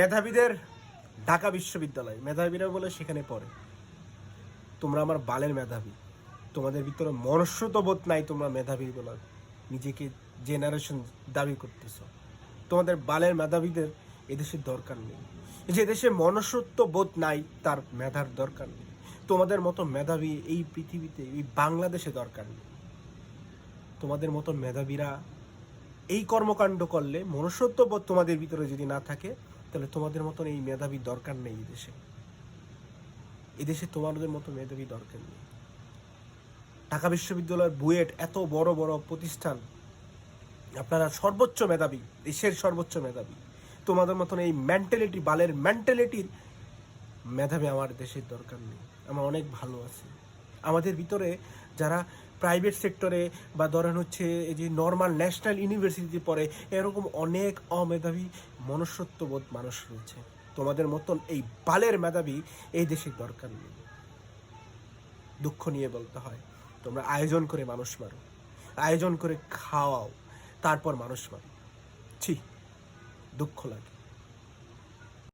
মেধাবীদের ঢাকা বিশ্ববিদ্যালয়, মেধাবীরা বলে সেখানে পড়ে। তোমরা আমার বালের মেধাবী, তোমাদের ভিতরে মনুষ্যত্ববোধ নাই। তোমরা মেধাবী বলার নিজেকে জেনারেশন দাবি করতেছ। তোমাদের বালের মেধাবীদের এদেশের দরকার নেই। যে দেশে মনুষ্যত্ববোধ নাই তার মেধার দরকার নেই। তোমাদের মতো মেধাবী এই পৃথিবীতে, এই বাংলাদেশে দরকার নেই। তোমাদের মতো মেধাবীরা এই কর্মকাণ্ড করলে, মনুষ্যত্ববোধ তোমাদের ভিতরে যদি না থাকে, তাহলে তোমাদের মতন এই মেধাবী দরকার নেই। এদেশে তোমাদের মতো মেধাবী দরকার নেই। ঢাকা বিশ্ববিদ্যালয়ের বুয়েট এত বড় বড় প্রতিষ্ঠান, আপনারা সর্বোচ্চ মেধাবী, দেশের সর্বোচ্চ মেধাবী। তোমাদের মতন এই মেন্টালিটি, বালের মেন্টালিটির মেধাবী আমার দেশের দরকার নেই। আমরা অনেক ভালো আছি। আমাদের ভিতরে যারা প্রাইভেট সেক্টরে বা ধরেন হচ্ছে এই যে নর্মাল ন্যাশনাল ইউনিভার্সিটিতে পড়ে, এরকম অনেক অমেধাবী মনুষ্যত্ববোধ মানুষ রয়েছে। তোমাদের মতন এই বালের মেধাবী এই দেশের দরকার নেই। দুঃখ নিয়ে বলতে হয়, তোমরা আয়োজন করে মানুষ মারো, আয়োজন করে খাওয়াও, তারপর মানুষ মারো। ছি, দুঃখ লাগে।